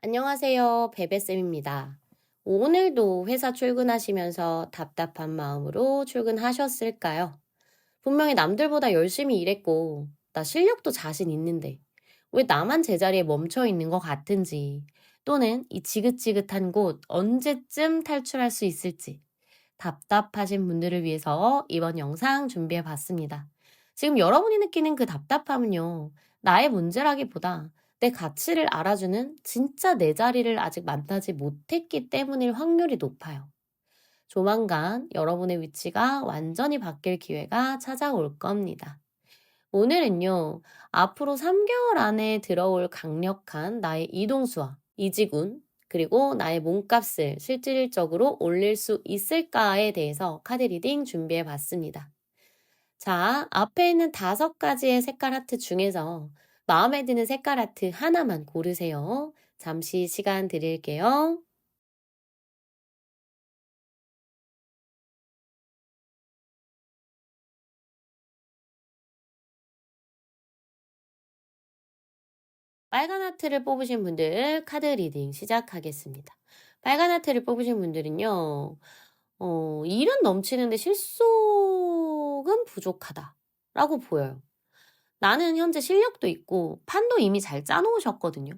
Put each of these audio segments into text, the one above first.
안녕하세요. 베베쌤입니다. 오늘도 회사 출근하시면서 답답한 마음으로 출근하셨을까요? 분명히 남들보다 열심히 일했고, 나 실력도 자신 있는데, 왜 나만 제자리에 멈춰 있는 것 같은지, 또는 이 지긋지긋한 곳 언제쯤 탈출할 수 있을지, 답답하신 분들을 위해서 이번 영상 준비해 봤습니다. 지금 여러분이 느끼는 그 답답함은요, 나의 문제라기보다 내 가치를 알아주는 진짜 내 자리를 아직 만나지 못했기 때문일 확률이 높아요. 조만간 여러분의 위치가 완전히 바뀔 기회가 찾아올 겁니다. 오늘은요, 앞으로 3개월 안에 들어올 강력한 나의 이동수와 이직운, 그리고 나의 몸값을 실질적으로 올릴 수 있을까에 대해서 카드 리딩 준비해 봤습니다. 자, 앞에 있는 5가지의 색깔 하트 중에서 마음에 드는 색깔 하트 하나만 고르세요. 잠시 시간 드릴게요. 빨간 하트를 뽑으신 분들 카드 리딩 시작하겠습니다. 빨간 하트를 뽑으신 분들은요, 일은 넘치는데 실속은 부족하다. 라고 보여요. 나는 현재 실력도 있고, 판도 이미 잘 짜놓으셨거든요.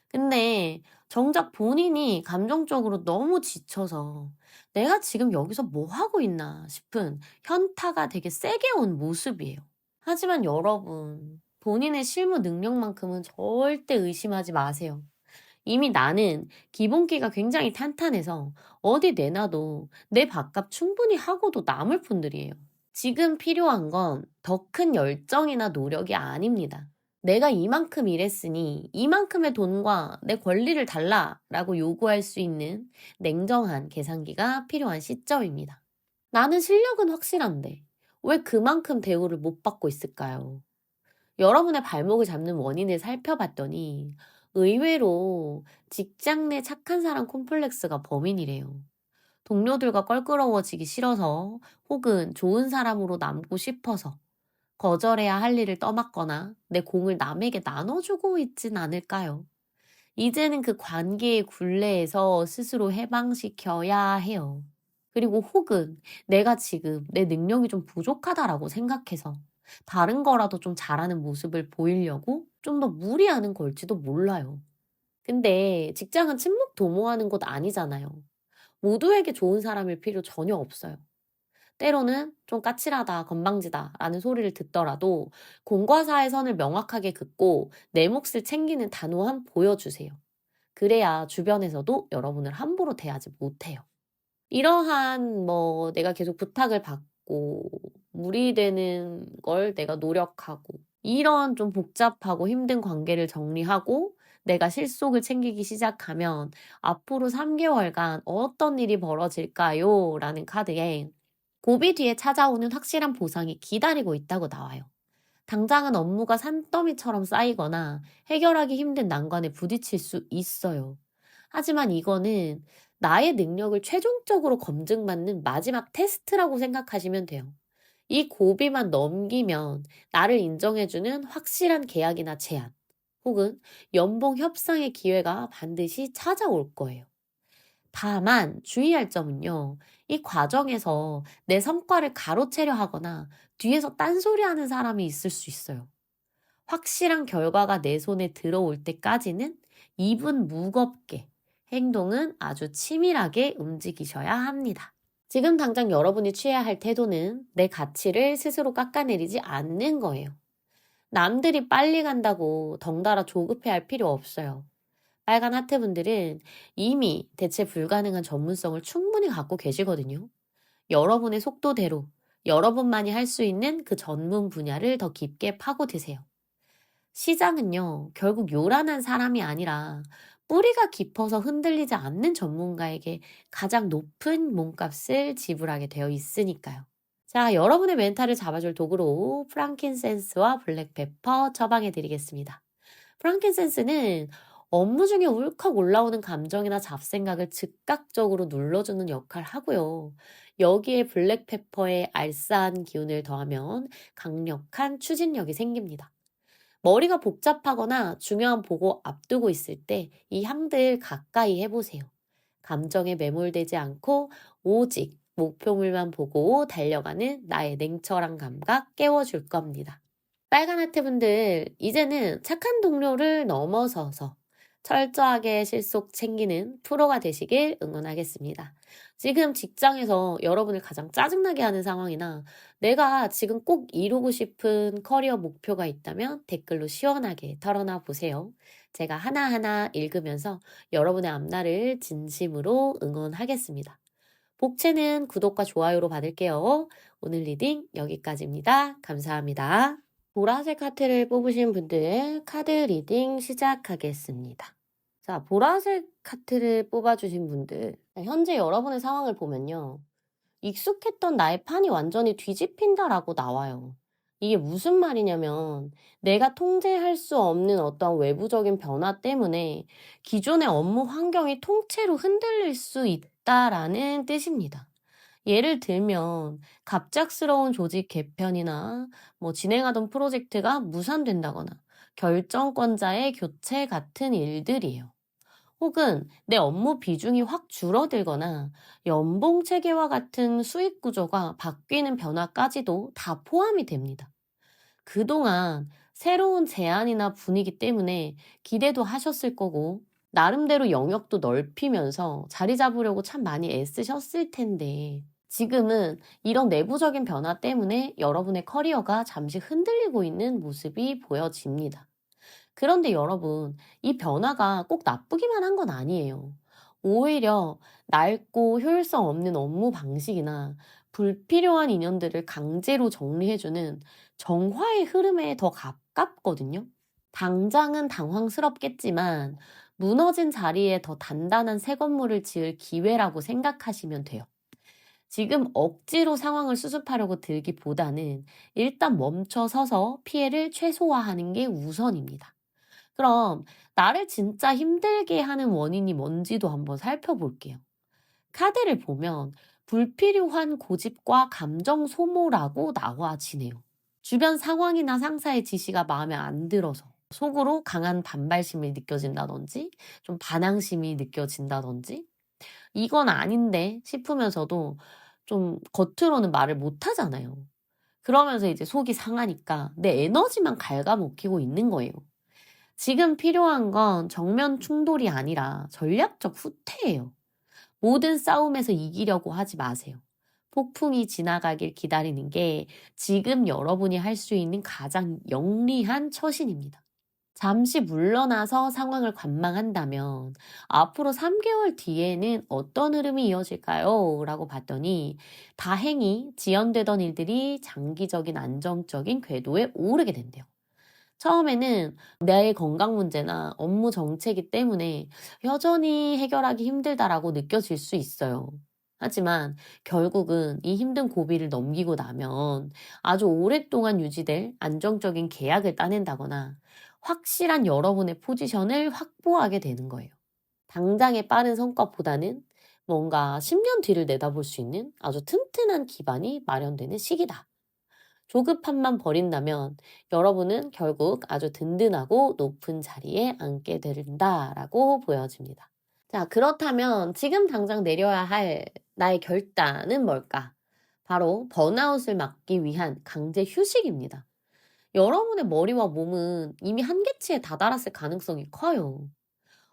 근데 정작 본인이 감정적으로 너무 지쳐서 내가 지금 여기서 뭐 하고 있나 싶은 현타가 되게 세게 온 모습이에요. 하지만 여러분, 본인의 실무 능력만큼은 절대 의심하지 마세요. 이미 나는 기본기가 굉장히 탄탄해서 어디 내놔도 내 밥값 충분히 하고도 남을 분들이에요. 지금 필요한 건 더 큰 열정이나 노력이 아닙니다. 내가 이만큼 일했으니 이만큼의 돈과 내 권리를 달라라고 요구할 수 있는 냉정한 계산기가 필요한 시점입니다. 나는 실력은 확실한데 왜 그만큼 대우를 못 받고 있을까요? 여러분의 발목을 잡는 원인을 살펴봤더니 의외로 직장 내 착한 사람 콤플렉스가 범인이래요. 동료들과 껄끄러워지기 싫어서 혹은 좋은 사람으로 남고 싶어서 거절해야 할 일을 떠맡거나 내 공을 남에게 나눠주고 있진 않을까요? 이제는 그 관계의 굴레에서 스스로 해방시켜야 해요. 그리고 혹은 내가 지금 내 능력이 좀 부족하다라고 생각해서 다른 거라도 좀 잘하는 모습을 보이려고 좀 더 무리하는 걸지도 몰라요. 근데 직장은 친목 도모하는 곳 아니잖아요. 모두에게 좋은 사람일 필요 전혀 없어요. 때로는 좀 까칠하다, 건방지다 라는 소리를 듣더라도 공과 사의 선을 명확하게 긋고 내 몫을 챙기는 단호함 보여주세요. 그래야 주변에서도 여러분을 함부로 대하지 못해요. 이러한 내가 계속 부탁을 받고 무리되는 걸 내가 노력하고 이런 좀 복잡하고 힘든 관계를 정리하고 내가 실속을 챙기기 시작하면 앞으로 3개월간 어떤 일이 벌어질까요? 라는 카드에 고비 뒤에 찾아오는 확실한 보상이 기다리고 있다고 나와요. 당장은 업무가 산더미처럼 쌓이거나 해결하기 힘든 난관에 부딪힐 수 있어요. 하지만 이거는 나의 능력을 최종적으로 검증받는 마지막 테스트라고 생각하시면 돼요. 이 고비만 넘기면 나를 인정해주는 확실한 계약이나 제안, 혹은 연봉 협상의 기회가 반드시 찾아올 거예요. 다만 주의할 점은요. 이 과정에서 내 성과를 가로채려 하거나 뒤에서 딴소리하는 사람이 있을 수 있어요. 확실한 결과가 내 손에 들어올 때까지는 입은 무겁게, 행동은 아주 치밀하게 움직이셔야 합니다. 지금 당장 여러분이 취해야 할 태도는 내 가치를 스스로 깎아내리지 않는 거예요. 남들이 빨리 간다고 덩달아 조급해할 필요 없어요. 빨간 하트 분들은 이미 대체 불가능한 전문성을 충분히 갖고 계시거든요. 여러분의 속도대로 여러분만이 할 수 있는 그 전문 분야를 더 깊게 파고드세요. 시장은요, 결국 요란한 사람이 아니라 뿌리가 깊어서 흔들리지 않는 전문가에게 가장 높은 몸값을 지불하게 되어 있으니까요. 자, 여러분의 멘탈을 잡아줄 도구로 프랑킨센스와 블랙페퍼 처방해 드리겠습니다. 프랑킨센스는 업무 중에 울컥 올라오는 감정이나 잡생각을 즉각적으로 눌러주는 역할을 하고요. 여기에 블랙페퍼의 알싸한 기운을 더하면 강력한 추진력이 생깁니다. 머리가 복잡하거나 중요한 보고 앞두고 있을 때 이 향들 가까이 해보세요. 감정에 매몰되지 않고 오직 목표물만 보고 달려가는 나의 냉철한 감각 깨워줄 겁니다. 빨간 하트 분들, 이제는 착한 동료를 넘어서서 철저하게 실속 챙기는 프로가 되시길 응원하겠습니다. 지금 직장에서 여러분을 가장 짜증나게 하는 상황이나 내가 지금 꼭 이루고 싶은 커리어 목표가 있다면 댓글로 시원하게 털어놔 보세요. 제가 하나하나 읽으면서 여러분의 앞날을 진심으로 응원하겠습니다. 복채는 구독과 좋아요로 받을게요. 오늘 리딩 여기까지입니다. 감사합니다. 보라색 하트를 뽑으신 분들 카드 리딩 시작하겠습니다. 자, 보라색 하트를 뽑아주신 분들, 현재 여러분의 상황을 보면요. 익숙했던 나의 판이 완전히 뒤집힌다라고 나와요. 이게 무슨 말이냐면 내가 통제할 수 없는 어떤 외부적인 변화 때문에 기존의 업무 환경이 통째로 흔들릴 수 있다라는 뜻입니다. 예를 들면 갑작스러운 조직 개편이나 진행하던 프로젝트가 무산된다거나 결정권자의 교체 같은 일들이에요. 혹은 내 업무 비중이 확 줄어들거나 연봉 체계와 같은 수익 구조가 바뀌는 변화까지도 다 포함이 됩니다. 그동안 새로운 제안이나 분위기 때문에 기대도 하셨을 거고, 나름대로 영역도 넓히면서 자리 잡으려고 참 많이 애쓰셨을 텐데, 지금은 이런 내부적인 변화 때문에 여러분의 커리어가 잠시 흔들리고 있는 모습이 보여집니다. 그런데 여러분, 이 변화가 꼭 나쁘기만 한 건 아니에요. 오히려 낡고 효율성 없는 업무 방식이나 불필요한 인연들을 강제로 정리해주는 정화의 흐름에 더 가깝거든요. 당장은 당황스럽겠지만 무너진 자리에 더 단단한 새 건물을 지을 기회라고 생각하시면 돼요. 지금 억지로 상황을 수습하려고 들기보다는 일단 멈춰 서서 피해를 최소화하는 게 우선입니다. 그럼 나를 진짜 힘들게 하는 원인이 뭔지도 한번 살펴볼게요. 카드를 보면 불필요한 고집과 감정 소모라고 나와지네요. 주변 상황이나 상사의 지시가 마음에 안 들어서 속으로 강한 반발심이 느껴진다든지 좀 반항심이 느껴진다든지 이건 아닌데 싶으면서도 좀 겉으로는 말을 못 하잖아요. 그러면서 이제 속이 상하니까 내 에너지만 갉아먹히고 있는 거예요. 지금 필요한 건 정면 충돌이 아니라 전략적 후퇴예요. 모든 싸움에서 이기려고 하지 마세요. 폭풍이 지나가길 기다리는 게 지금 여러분이 할 수 있는 가장 영리한 처신입니다. 잠시 물러나서 상황을 관망한다면 앞으로 3개월 뒤에는 어떤 흐름이 이어질까요? 라고 봤더니 다행히 지연되던 일들이 장기적인 안정적인 궤도에 오르게 된대요. 처음에는 내 건강 문제나 업무 정체기 때문에 여전히 해결하기 힘들다라고 느껴질 수 있어요. 하지만 결국은 이 힘든 고비를 넘기고 나면 아주 오랫동안 유지될 안정적인 계약을 따낸다거나 확실한 여러분의 포지션을 확보하게 되는 거예요. 당장의 빠른 성과보다는 뭔가 10년 뒤를 내다볼 수 있는 아주 튼튼한 기반이 마련되는 시기다. 조급함만 버린다면 여러분은 결국 아주 든든하고 높은 자리에 앉게 된다라고 보여집니다. 자, 그렇다면 지금 당장 내려야 할 나의 결단은 뭘까? 바로 번아웃을 막기 위한 강제 휴식입니다. 여러분의 머리와 몸은 이미 한계치에 다다랐을 가능성이 커요.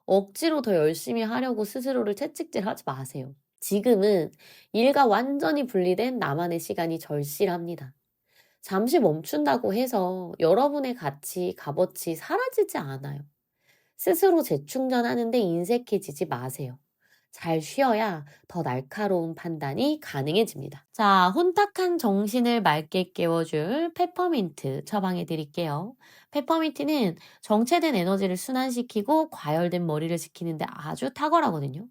억지로 더 열심히 하려고 스스로를 채찍질하지 마세요. 지금은 일과 완전히 분리된 나만의 시간이 절실합니다. 잠시 멈춘다고 해서 여러분의 가치, 값어치 사라지지 않아요. 스스로 재충전하는데 인색해지지 마세요. 잘 쉬어야 더 날카로운 판단이 가능해집니다. 자, 혼탁한 정신을 맑게 깨워줄 페퍼민트 처방해 드릴게요. 페퍼민트는 정체된 에너지를 순환시키고 과열된 머리를 지키는데 아주 탁월하거든요.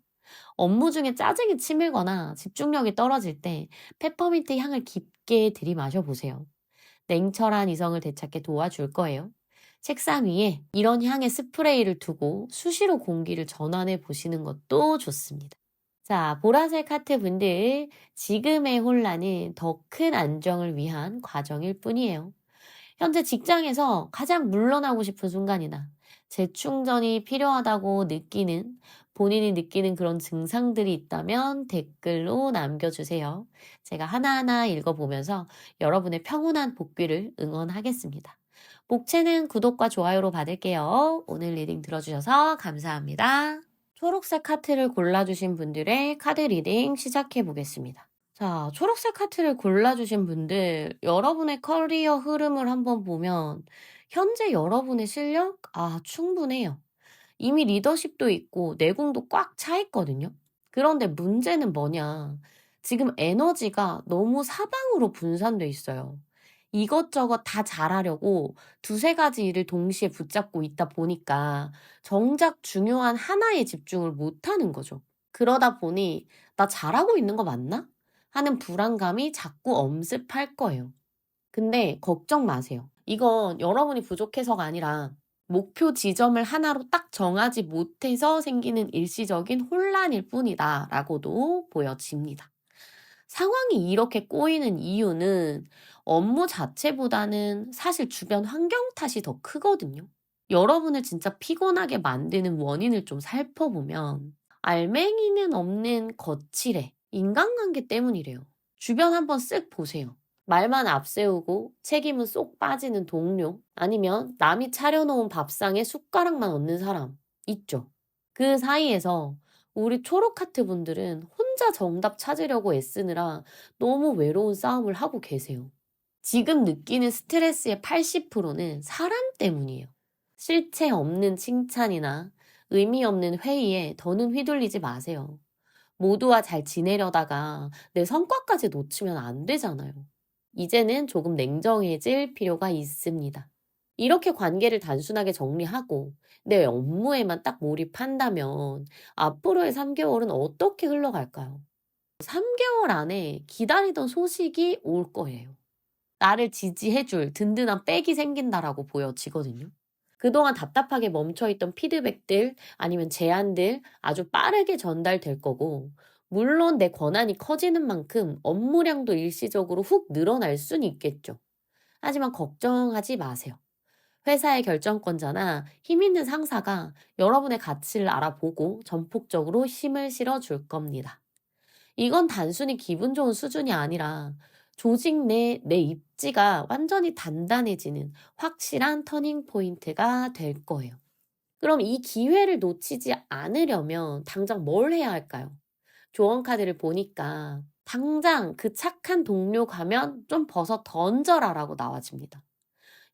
업무 중에 짜증이 치밀거나 집중력이 떨어질 때 페퍼민트 향을 깊게 들이마셔 보세요. 냉철한 이성을 되찾게 도와줄 거예요. 책상 위에 이런 향의 스프레이를 두고 수시로 공기를 전환해 보시는 것도 좋습니다. 자, 보라색 하트 분들, 지금의 혼란은 더 큰 안정을 위한 과정일 뿐이에요. 현재 직장에서 가장 물러나고 싶은 순간이나 재충전이 필요하다고 느끼는, 본인이 느끼는 그런 증상들이 있다면 댓글로 남겨주세요. 제가 하나하나 읽어보면서 여러분의 평온한 복귀를 응원하겠습니다. 복채는 구독과 좋아요로 받을게요. 오늘 리딩 들어주셔서 감사합니다. 초록색 하트를 골라주신 분들의 카드 리딩 시작해 보겠습니다. 자, 초록색 하트를 골라주신 분들, 여러분의 커리어 흐름을 한번 보면, 현재 여러분의 실력? 충분해요. 이미 리더십도 있고, 내공도 꽉 차 있거든요. 그런데 문제는 뭐냐? 지금 에너지가 너무 사방으로 분산돼 있어요. 이것저것 다 잘하려고 두세 가지 일을 동시에 붙잡고 있다 보니까 정작 중요한 하나에 집중을 못 하는 거죠. 그러다 보니, 나 잘하고 있는 거 맞나? 하는 불안감이 자꾸 엄습할 거예요. 근데 걱정 마세요. 이건 여러분이 부족해서가 아니라 목표 지점을 하나로 딱 정하지 못해서 생기는 일시적인 혼란일 뿐이다 라고도 보여집니다. 상황이 이렇게 꼬이는 이유는 업무 자체보다는 사실 주변 환경 탓이 더 크거든요. 여러분을 진짜 피곤하게 만드는 원인을 좀 살펴보면 알맹이는 없는 거칠애, 인간관계 때문이래요. 주변 한번 쓱 보세요. 말만 앞세우고 책임은 쏙 빠지는 동료, 아니면 남이 차려놓은 밥상에 숟가락만 얹는 사람 있죠. 그 사이에서 우리 초록하트 분들은 혼자 정답 찾으려고 애쓰느라 너무 외로운 싸움을 하고 계세요. 지금 느끼는 스트레스의 80%는 사람 때문이에요. 실체 없는 칭찬이나 의미 없는 회의에 더는 휘둘리지 마세요. 모두와 잘 지내려다가 내 성과까지 놓치면 안 되잖아요. 이제는 조금 냉정해질 필요가 있습니다. 이렇게 관계를 단순하게 정리하고 내 업무에만 딱 몰입한다면 앞으로의 3개월은 어떻게 흘러갈까요? 3개월 안에 기다리던 소식이 올 거예요. 나를 지지해줄 든든한 백이 생긴다라고 보여지거든요. 그동안 답답하게 멈춰있던 피드백들 아니면 제안들 아주 빠르게 전달될 거고, 물론 내 권한이 커지는 만큼 업무량도 일시적으로 훅 늘어날 수는 있겠죠. 하지만 걱정하지 마세요. 회사의 결정권자나 힘 있는 상사가 여러분의 가치를 알아보고 전폭적으로 힘을 실어줄 겁니다. 이건 단순히 기분 좋은 수준이 아니라 조직 내 내 입지가 완전히 단단해지는 확실한 터닝 포인트가 될 거예요. 그럼 이 기회를 놓치지 않으려면 당장 뭘 해야 할까요? 조언 카드를 보니까 당장 그 착한 동료 가면 좀 벗어 던져라라고 나와집니다.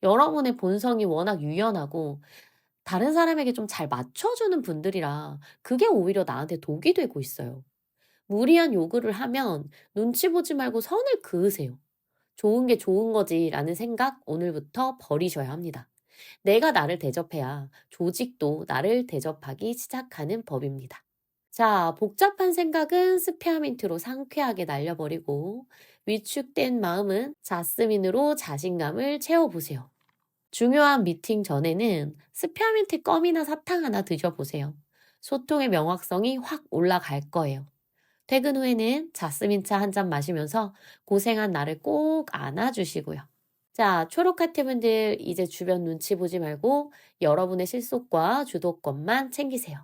여러분의 본성이 워낙 유연하고 다른 사람에게 좀 잘 맞춰주는 분들이라 그게 오히려 나한테 독이 되고 있어요. 무리한 요구를 하면 눈치 보지 말고 선을 그으세요. 좋은 게 좋은 거지라는 생각 오늘부터 버리셔야 합니다. 내가 나를 대접해야 조직도 나를 대접하기 시작하는 법입니다. 자, 복잡한 생각은 스페어민트로 상쾌하게 날려버리고 위축된 마음은 자스민으로 자신감을 채워보세요. 중요한 미팅 전에는 스페어민트 껌이나 사탕 하나 드셔보세요. 소통의 명확성이 확 올라갈 거예요. 퇴근 후에는 자스민차 한 잔 마시면서 고생한 나를 꼭 안아주시고요. 자, 초록하트 분들 이제 주변 눈치 보지 말고 여러분의 실속과 주도권만 챙기세요.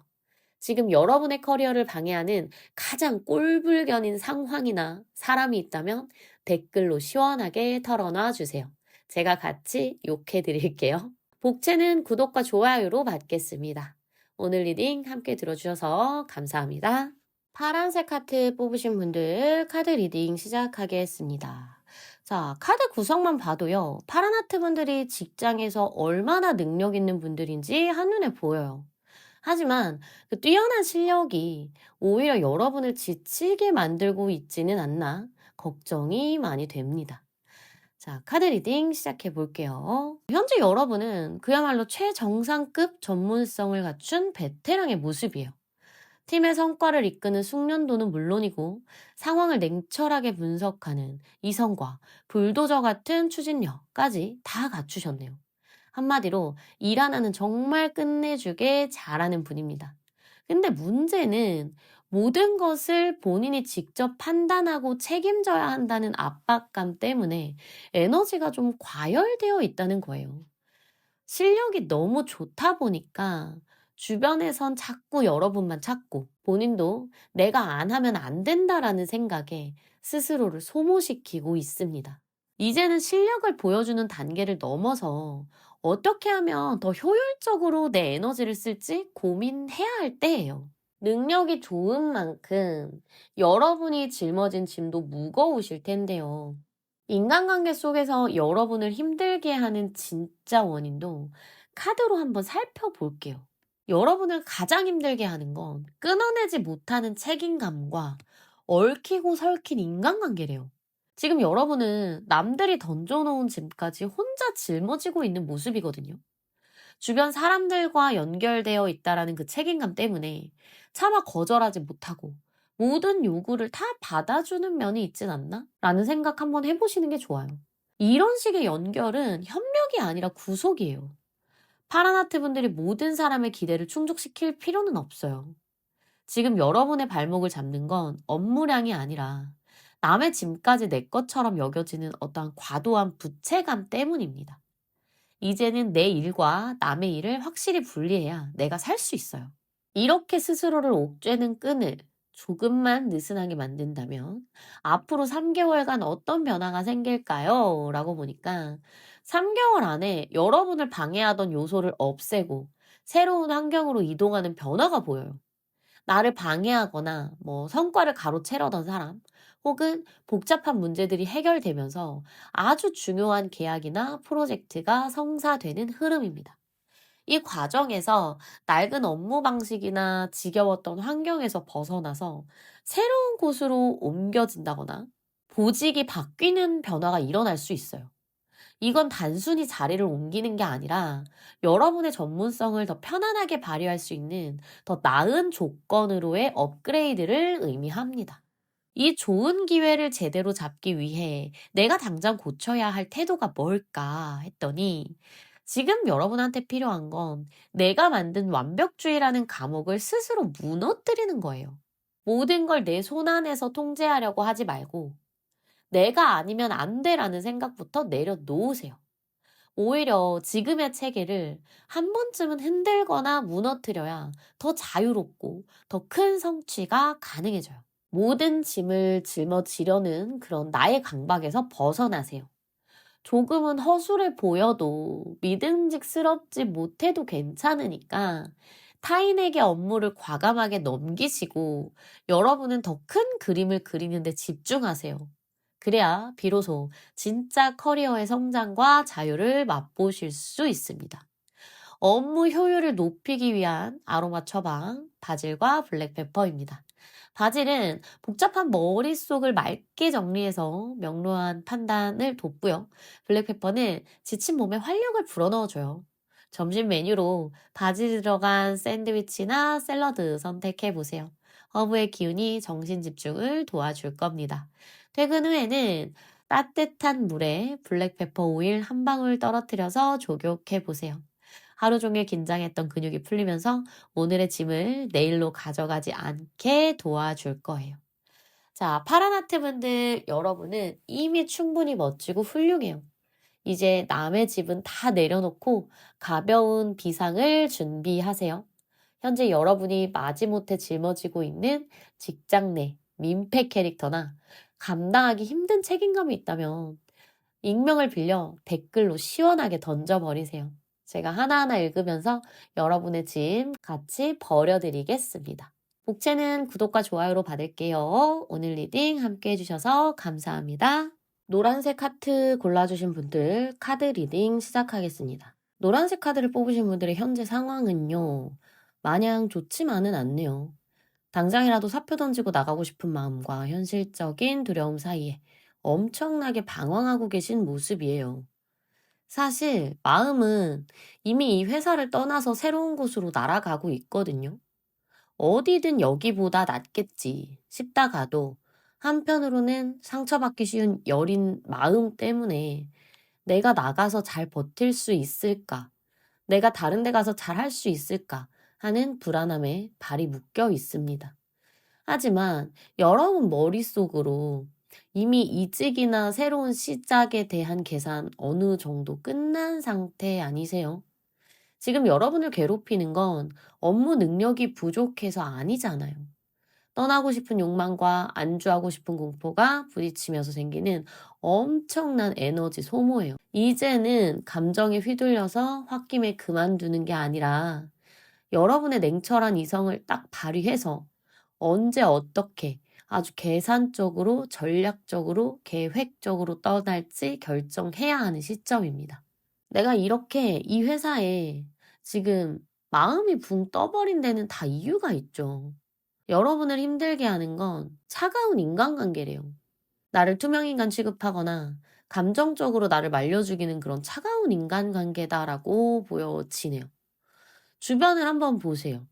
지금 여러분의 커리어를 방해하는 가장 꼴불견인 상황이나 사람이 있다면 댓글로 시원하게 털어놔 주세요. 제가 같이 욕해 드릴게요. 복채는 구독과 좋아요로 받겠습니다. 오늘 리딩 함께 들어주셔서 감사합니다. 파란색 하트 뽑으신 분들 카드 리딩 시작하겠습니다. 자, 카드 구성만 봐도요. 파란 하트 분들이 직장에서 얼마나 능력 있는 분들인지 한눈에 보여요. 하지만 그 뛰어난 실력이 오히려 여러분을 지치게 만들고 있지는 않나 걱정이 많이 됩니다. 자, 카드 리딩 시작해 볼게요. 현재 여러분은 그야말로 최정상급 전문성을 갖춘 베테랑의 모습이에요. 팀의 성과를 이끄는 숙련도는 물론이고 상황을 냉철하게 분석하는 이성과 불도저 같은 추진력까지 다 갖추셨네요. 한마디로 일 하나는 정말 끝내주게 잘하는 분입니다. 근데 문제는 모든 것을 본인이 직접 판단하고 책임져야 한다는 압박감 때문에 에너지가 좀 과열되어 있다는 거예요. 실력이 너무 좋다 보니까 주변에선 자꾸 여러분만 찾고 본인도 내가 안 하면 안 된다라는 생각에 스스로를 소모시키고 있습니다. 이제는 실력을 보여주는 단계를 넘어서 어떻게 하면 더 효율적으로 내 에너지를 쓸지 고민해야 할 때예요. 능력이 좋은 만큼 여러분이 짊어진 짐도 무거우실 텐데요. 인간관계 속에서 여러분을 힘들게 하는 진짜 원인도 카드로 한번 살펴볼게요. 여러분을 가장 힘들게 하는 건 끊어내지 못하는 책임감과 얽히고 설킨 인간관계래요. 지금 여러분은 남들이 던져놓은 짐까지 혼자 짊어지고 있는 모습이거든요. 주변 사람들과 연결되어 있다라는 그 책임감 때문에 차마 거절하지 못하고 모든 요구를 다 받아주는 면이 있진 않나? 라는 생각 한번 해보시는 게 좋아요. 이런 식의 연결은 협력이 아니라 구속이에요. 파라나트 분들이 모든 사람의 기대를 충족시킬 필요는 없어요. 지금 여러분의 발목을 잡는 건 업무량이 아니라 남의 짐까지 내 것처럼 여겨지는 어떠한 과도한 부채감 때문입니다. 이제는 내 일과 남의 일을 확실히 분리해야 내가 살 수 있어요. 이렇게 스스로를 옥죄는 끈을 조금만 느슨하게 만든다면 앞으로 3개월간 어떤 변화가 생길까요? 라고 보니까 3개월 안에 여러분을 방해하던 요소를 없애고 새로운 환경으로 이동하는 변화가 보여요. 나를 방해하거나 성과를 가로채려던 사람 혹은 복잡한 문제들이 해결되면서 아주 중요한 계약이나 프로젝트가 성사되는 흐름입니다. 이 과정에서 낡은 업무 방식이나 지겨웠던 환경에서 벗어나서 새로운 곳으로 옮겨진다거나 보직이 바뀌는 변화가 일어날 수 있어요. 이건 단순히 자리를 옮기는 게 아니라 여러분의 전문성을 더 편안하게 발휘할 수 있는 더 나은 조건으로의 업그레이드를 의미합니다. 이 좋은 기회를 제대로 잡기 위해 내가 당장 고쳐야 할 태도가 뭘까 했더니 지금 여러분한테 필요한 건 내가 만든 완벽주의라는 감옥을 스스로 무너뜨리는 거예요. 모든 걸 내 손 안에서 통제하려고 하지 말고 내가 아니면 안 돼라는 생각부터 내려놓으세요. 오히려 지금의 체계를 한 번쯤은 흔들거나 무너뜨려야 더 자유롭고 더 큰 성취가 가능해져요. 모든 짐을 짊어지려는 그런 나의 강박에서 벗어나세요. 조금은 허술해 보여도 믿음직스럽지 못해도 괜찮으니까 타인에게 업무를 과감하게 넘기시고 여러분은 더 큰 그림을 그리는 데 집중하세요. 그래야 비로소 진짜 커리어의 성장과 자유를 맛보실 수 있습니다. 업무 효율을 높이기 위한 아로마 처방, 바질과 블랙페퍼입니다. 바질은 복잡한 머릿속을 맑게 정리해서 명료한 판단을 돕고요. 블랙페퍼는 지친 몸에 활력을 불어넣어줘요. 점심 메뉴로 바질 들어간 샌드위치나 샐러드 선택해보세요. 허브의 기운이 정신 집중을 도와줄 겁니다. 퇴근 후에는 따뜻한 물에 블랙페퍼 오일 한 방울 떨어뜨려서 조격해보세요. 하루 종일 긴장했던 근육이 풀리면서 오늘의 짐을 내일로 가져가지 않게 도와줄 거예요. 자, 파라나트 분들, 여러분은 이미 충분히 멋지고 훌륭해요. 이제 남의 집은 다 내려놓고 가벼운 비상을 준비하세요. 현재 여러분이 마지못해 짊어지고 있는 직장 내 민폐 캐릭터나 감당하기 힘든 책임감이 있다면 익명을 빌려 댓글로 시원하게 던져버리세요. 제가 하나하나 읽으면서 여러분의 짐 같이 버려드리겠습니다. 복채는 구독과 좋아요로 받을게요. 오늘 리딩 함께 해주셔서 감사합니다. 노란색 하트 골라주신 분들 카드 리딩 시작하겠습니다. 노란색 카드를 뽑으신 분들의 현재 상황은요. 마냥 좋지만은 않네요. 당장이라도 사표 던지고 나가고 싶은 마음과 현실적인 두려움 사이에 엄청나게 방황하고 계신 모습이에요. 사실 마음은 이미 이 회사를 떠나서 새로운 곳으로 날아가고 있거든요. 어디든 여기보다 낫겠지 싶다가도 한편으로는 상처받기 쉬운 여린 마음 때문에 내가 나가서 잘 버틸 수 있을까? 내가 다른 데 가서 잘 할 수 있을까? 하는 불안함에 발이 묶여 있습니다. 하지만 여러분 머릿속으로 이미 이직이나 새로운 시작에 대한 계산 어느 정도 끝난 상태 아니세요? 지금 여러분을 괴롭히는 건 업무 능력이 부족해서 아니잖아요. 떠나고 싶은 욕망과 안주하고 싶은 공포가 부딪히면서 생기는 엄청난 에너지 소모예요. 이제는 감정에 휘둘려서 홧김에 그만두는 게 아니라 여러분의 냉철한 이성을 딱 발휘해서 언제 어떻게 아주 계산적으로 전략적으로 계획적으로 떠날지 결정해야 하는 시점입니다. 내가 이렇게 이 회사에 지금 마음이 붕 떠버린 데는 다 이유가 있죠. 여러분을 힘들게 하는 건 차가운 인간관계래요. 나를 투명인간 취급하거나 감정적으로 나를 말려죽이는 그런 차가운 인간관계다라고 보여지네요. 주변을 한번 보세요.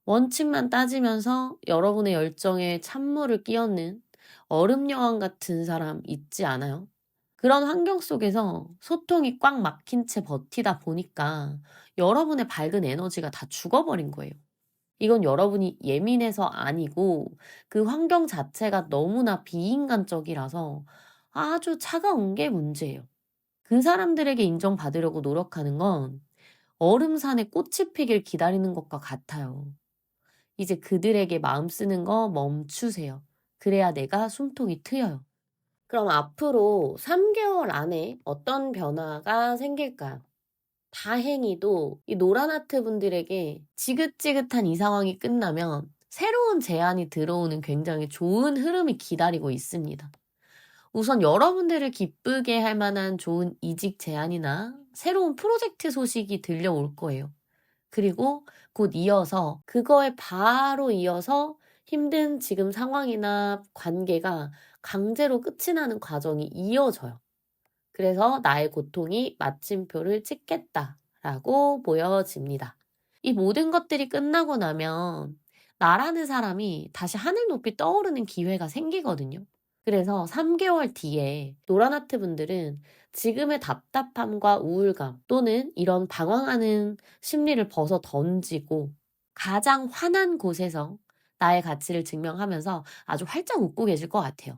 원칙만 따지면서 여러분의 열정에 찬물을 끼얹는 얼음 여왕 같은 사람 있지 않아요? 그런 환경 속에서 소통이 꽉 막힌 채 버티다 보니까 여러분의 밝은 에너지가 다 죽어버린 거예요. 이건 여러분이 예민해서 아니고 그 환경 자체가 너무나 비인간적이라서 아주 차가운 게 문제예요. 그 사람들에게 인정받으려고 노력하는 건 얼음산에 꽃이 피길 기다리는 것과 같아요. 이제 그들에게 마음 쓰는 거 멈추세요. 그래야 내가 숨통이 트여요. 그럼 앞으로 3개월 안에 어떤 변화가 생길까요? 다행히도 이 노란 하트 분들에게 지긋지긋한 이 상황이 끝나면 새로운 제안이 들어오는 굉장히 좋은 흐름이 기다리고 있습니다. 우선 여러분들을 기쁘게 할 만한 좋은 이직 제안이나 새로운 프로젝트 소식이 들려올 거예요. 그리고 곧 이어서 그거에 바로 이어서 힘든 지금 상황이나 관계가 강제로 끝이 나는 과정이 이어져요. 그래서 나의 고통이 마침표를 찍겠다라고 보여집니다. 이 모든 것들이 끝나고 나면 나라는 사람이 다시 하늘 높이 떠오르는 기회가 생기거든요. 그래서 3개월 뒤에 노란하트 분들은 지금의 답답함과 우울감 또는 이런 방황하는 심리를 벗어 던지고 가장 환한 곳에서 나의 가치를 증명하면서 아주 활짝 웃고 계실 것 같아요.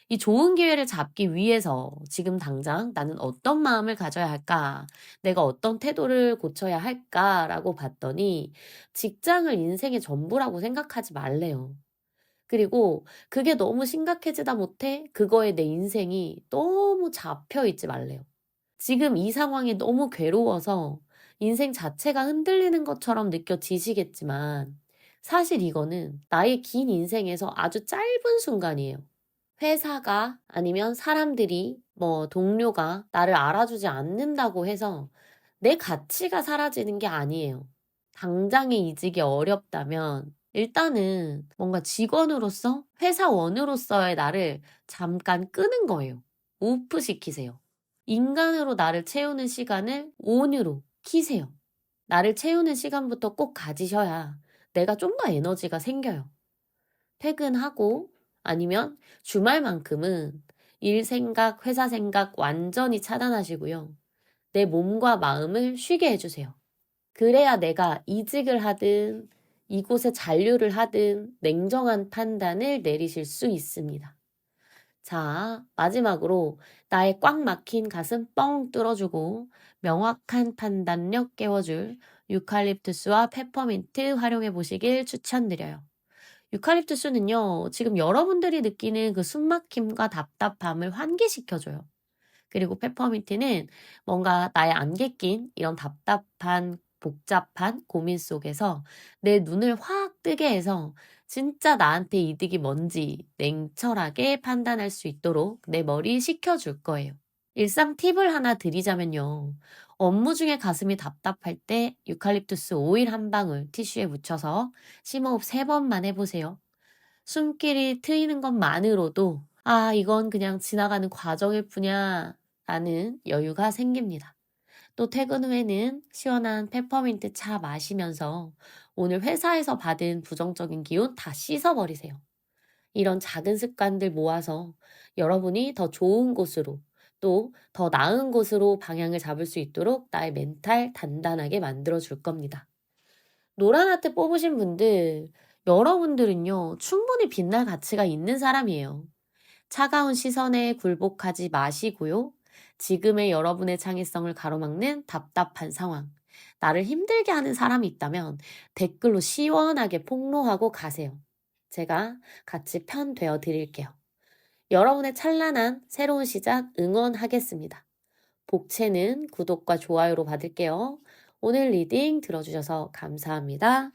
이 좋은 기회를 잡기 위해서 지금 당장 나는 어떤 마음을 가져야 할까? 내가 어떤 태도를 고쳐야 할까라고 봤더니 직장을 인생의 전부라고 생각하지 말래요. 그리고 그게 너무 심각해지다 못해 그거에 내 인생이 너무 잡혀 있지 말래요. 지금 이 상황이 너무 괴로워서 인생 자체가 흔들리는 것처럼 느껴지시겠지만 사실 이거는 나의 긴 인생에서 아주 짧은 순간이에요. 회사가 아니면 사람들이 뭐 동료가 나를 알아주지 않는다고 해서 내 가치가 사라지는 게 아니에요. 당장의 이직이 어렵다면 일단은 뭔가 직원으로서 회사원으로서의 나를 잠깐 끄는 거예요. 오프 시키세요. 인간으로 나를 채우는 시간을 온으로 키세요. 나를 채우는 시간부터 꼭 가지셔야 내가 좀 더 에너지가 생겨요. 퇴근하고 아니면 주말만큼은 일 생각, 회사 생각 완전히 차단하시고요. 내 몸과 마음을 쉬게 해주세요. 그래야 내가 이직을 하든 이곳에 잔류를 하든 냉정한 판단을 내리실 수 있습니다. 자, 마지막으로 나의 꽉 막힌 가슴 뻥 뚫어주고 명확한 판단력 깨워줄 유칼립투스와 페퍼민트 활용해 보시길 추천드려요. 유칼립투스는요, 지금 여러분들이 느끼는 그 숨막힘과 답답함을 환기시켜줘요. 그리고 페퍼민트는 뭔가 나의 안개 낀 이런 답답한 복잡한 고민 속에서 내 눈을 확 뜨게 해서 진짜 나한테 이득이 뭔지 냉철하게 판단할 수 있도록 내 머리 식혀줄 거예요. 일상 팁을 하나 드리자면요. 업무 중에 가슴이 답답할 때 유칼립투스 오일 한 방울 티슈에 묻혀서 심호흡 3번만 해보세요. 숨길이 트이는 것만으로도 아, 이건 그냥 지나가는 과정일 뿐이야 라는 여유가 생깁니다. 또 퇴근 후에는 시원한 페퍼민트 차 마시면서 오늘 회사에서 받은 부정적인 기운 다 씻어버리세요. 이런 작은 습관들 모아서 여러분이 더 좋은 곳으로 또 더 나은 곳으로 방향을 잡을 수 있도록 나의 멘탈 단단하게 만들어 줄 겁니다. 노란 하트 뽑으신 분들 여러분들은요, 충분히 빛날 가치가 있는 사람이에요. 차가운 시선에 굴복하지 마시고요. 지금의 여러분의 창의성을 가로막는 답답한 상황, 나를 힘들게 하는 사람이 있다면 댓글로 시원하게 폭로하고 가세요. 제가 같이 편 되어 드릴게요. 여러분의 찬란한 새로운 시작 응원하겠습니다. 복채는 구독과 좋아요로 받을게요. 오늘 리딩 들어주셔서 감사합니다.